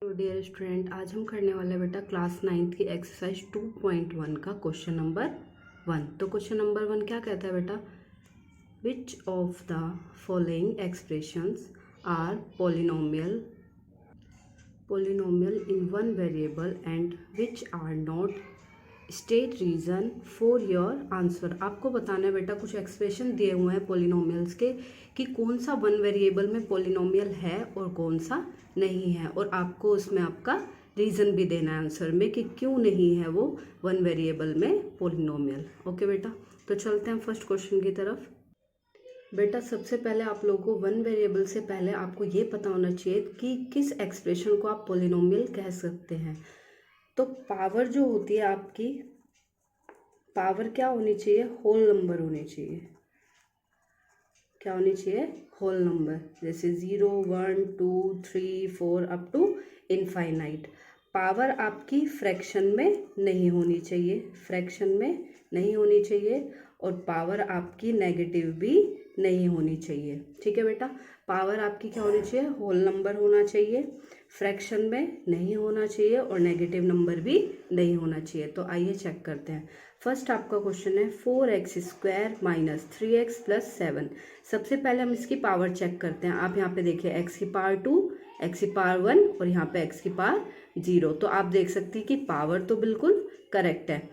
तो dear student, आज हम करने वाले हैं बेटा क्लास 9th की एक्सरसाइज 2.1 का क्वेश्चन नंबर 1। तो क्वेश्चन नंबर 1 क्या कहता है बेटा? Which of the following expressions are polynomial in one variable and which are not? State reason for your answer. आपको बताना है बेटा, कुछ एक्सप्रेशन दिए हुए हैं पोलिनोमियल्स के कि कौन सा वन वेरिएबल में पोलिनोमियल है और कौन सा नहीं है, और आपको उसमें आपका रीज़न भी देना है आंसर में कि क्यों नहीं है वो वन वेरिएबल में पोलिनोमियल। ओके बेटा, तो चलते हैं फर्स्ट क्वेश्चन की तरफ। बेटा सबसे पहले आप लोगों को वन वेरिएबल से पहले आपको ये पता होना चाहिए कि किस एक्सप्रेशन को आप पोलिनोमियल कह सकते हैं। तो पावर जो होती है आपकी, पावर क्या होनी चाहिए? होल नंबर होनी चाहिए। क्या होनी चाहिए? होल नंबर, जैसे 0, 1, 2, 3, 4 अप टू इनफाइनाइट। पावर आपकी फ्रैक्शन में नहीं होनी चाहिए, फ्रैक्शन में नहीं होनी चाहिए, और पावर आपकी नेगेटिव भी नहीं होनी चाहिए। ठीक है बेटा, पावर आपकी क्या होनी चाहिए? होल नंबर होना चाहिए, फ्रैक्शन में नहीं होना चाहिए, और नेगेटिव नंबर भी नहीं होना चाहिए। तो आइए चेक करते हैं। फर्स्ट आपका क्वेश्चन है 4x² माइनस 3x प्लस 7। सबसे पहले हम इसकी पावर चेक करते हैं। आप यहाँ पे देखिए x की पावर 2, x की पावर 1 और यहाँ पे x की पावर 0। तो आप देख सकते हैं कि पावर तो बिल्कुल करेक्ट है।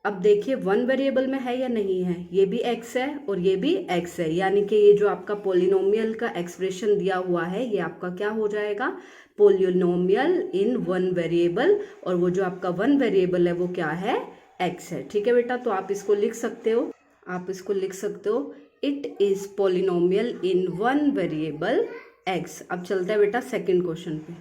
अब देखिए वन वेरिएबल में है या नहीं है, ये भी x है और ये भी x है, यानी कि ये जो आपका पोलिनोमियल का एक्सप्रेशन दिया हुआ है ये आपका क्या हो जाएगा? पोलिनोमियल इन वन वेरिएबल, और वो जो आपका वन वेरिएबल है वो क्या है? x है। ठीक है बेटा, तो आप इसको लिख सकते हो, it is polynomial in one variable x। अब चलता है बेटा सेकेंड क्वेश्चन पे।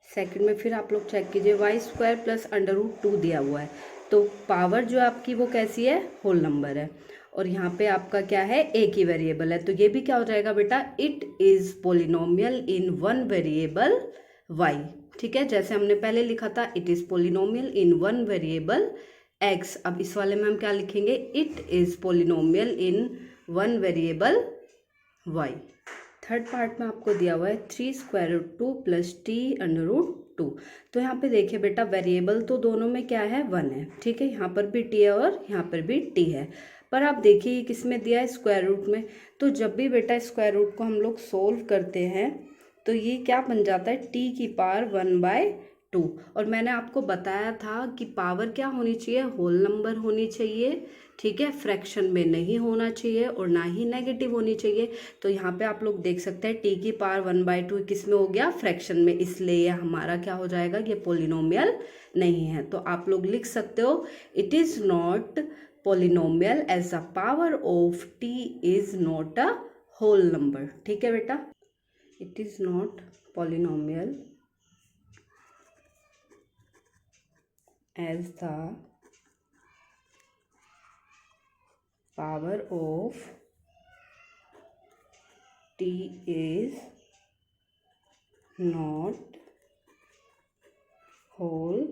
सेकंड में फिर आप लोग चेक कीजिए, y² प्लस √2 दिया हुआ है। तो पावर जो आपकी वो कैसी है? होल नंबर है, और यहाँ पे आपका क्या है? एक ही वेरिएबल है। तो ये भी क्या हो जाएगा बेटा? It is polynomial in one variable y। ठीक है, जैसे हमने पहले लिखा था it is polynomial in one variable x। अब इस वाले में हम क्या लिखेंगे? It is polynomial in one variable y। Third part में आपको दिया हुआ है 3√2 प्लस t√2। तो यहाँ पे देखिए बेटा, वेरिएबल तो दोनों में क्या है? 1 है। ठीक है, यहाँ पर भी t है और यहाँ पर भी t है, पर आप देखिए ये किस में दिया है? स्क्वायर रूट में। तो जब भी बेटा स्क्वायर रूट को हम लोग सोल्व करते हैं तो ये क्या बन जाता है? t की पावर 1/2। और मैंने आपको बताया था कि पावर क्या होनी चाहिए? होल नंबर होनी चाहिए। ठीक है, फ्रैक्शन में नहीं होना चाहिए और ना ही नेगेटिव होनी चाहिए। तो यहाँ पे आप लोग देख सकते हैं t की पावर 1/2 किस में हो गया? फ्रैक्शन में, इसलिए ये हमारा क्या हो जाएगा? ये पोलिनोमियल नहीं है। तो आप लोग लिख सकते हो it is not polynomial as the power of t is not a whole number. ठीक है बेटा, it is not polynomial as the power of t is not whole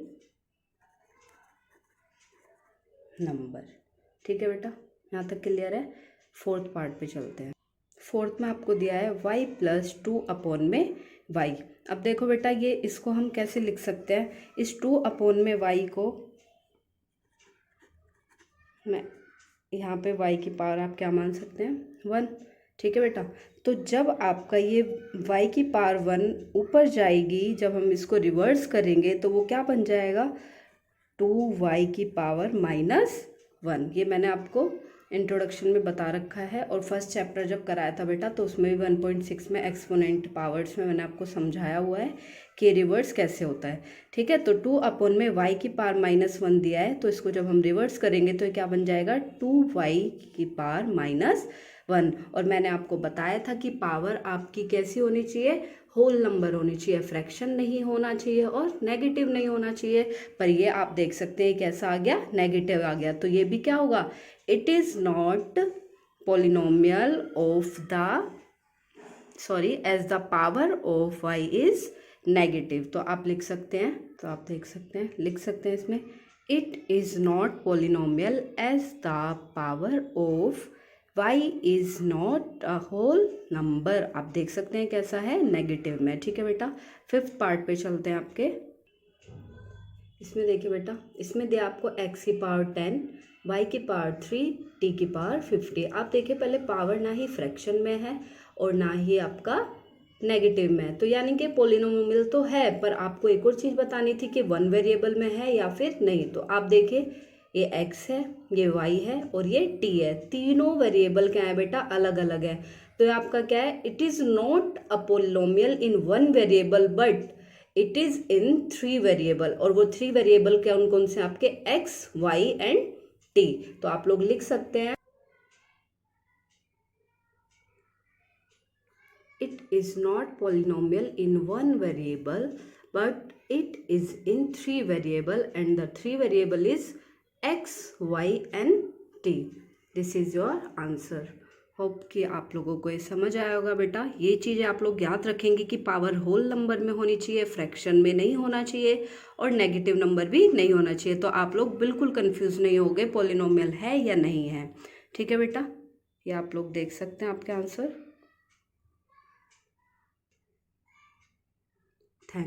number। ठीक है बेटा, यहाँ तक क्लियर है। फोर्थ पार्ट पे चलते हैं। फोर्थ में आपको दिया है y प्लस 2 अपॉन में y। अब देखो बेटा, ये इसको हम कैसे लिख सकते हैं? इस 2 अपॉन में y को मैं यहाँ पे y की पावर आप क्या मान सकते हैं? 1। ठीक है बेटा, तो जब आपका ये y की पावर 1 ऊपर जाएगी, जब हम इसको रिवर्स करेंगे तो वो क्या बन जाएगा? 2y की पावर -1। ये मैंने आपको इंट्रोडक्शन में बता रखा है, और फर्स्ट चैप्टर जब कराया था बेटा तो उसमें भी 1.6 में एक्सपोनेंट पावर्स में मैंने आपको समझाया हुआ है कि रिवर्स कैसे होता है। ठीक है, तो 2 अपॉन में y की पावर -1 दिया है, तो इसको जब हम रिवर्स करेंगे तो क्या बन जाएगा? 2y की पावर -1। और मैंने आपको बताया था कि पावर आपकी कैसी होनी चाहिए? होल नंबर होनी चाहिए, फ्रैक्शन नहीं होना चाहिए और नेगेटिव नहीं होना चाहिए। पर ये आप देख सकते हैं कैसा आ गया? नेगेटिव आ गया। तो ये भी क्या होगा? It is not polynomial of the as the power of y is negative. तो आप लिख सकते हैं, तो आप देख सकते हैं, लिख सकते हैं इसमें it is not polynomial as the power of y is not a whole number. आप देख सकते हैं कैसा है, नेगेटिव में। ठीक है बेटा, फिफ्थ पार्ट पे चलते हैं आपके। इसमें देखिए बेटा, इसमें दिया आपको x की पावर 10, y की पावर 3, t की पावर 50। आप देखिए पहले पावर ना ही फ्रैक्शन में है और ना ही आपका नेगेटिव में है, तो यानी कि पोलिनोमियल तो है, पर आपको एक और चीज़ बतानी थी कि वन वेरिएबल में है या फिर नहीं। तो आप देखिए ये x है, ये y है और ये t है। तीनों वेरिएबल क्या है बेटा, अलग अलग है। तो ये आपका क्या है, it is not a polynomial in one variable but it is in three variable. और वो थ्री वेरिएबल कौन कौन से आपके, x, y एंड t। तो आप लोग लिख सकते हैं it is not polynomial in one variable but it is in three variable and the three variable is x, y and t. This is your answer. Hope कि आप लोगों को ये समझ आया होगा बेटा। ये चीज़ें आप लोग याद रखेंगे कि पावर होल नंबर में होनी चाहिए, फ्रैक्शन में नहीं होना चाहिए और नेगेटिव नंबर भी नहीं होना चाहिए। तो आप लोग बिल्कुल कंफ्यूज नहीं होगे पॉलिनोमियल है या नहीं है। ठीक है बेटा, ये आप लोग देख सकते हैं आपके आंसर।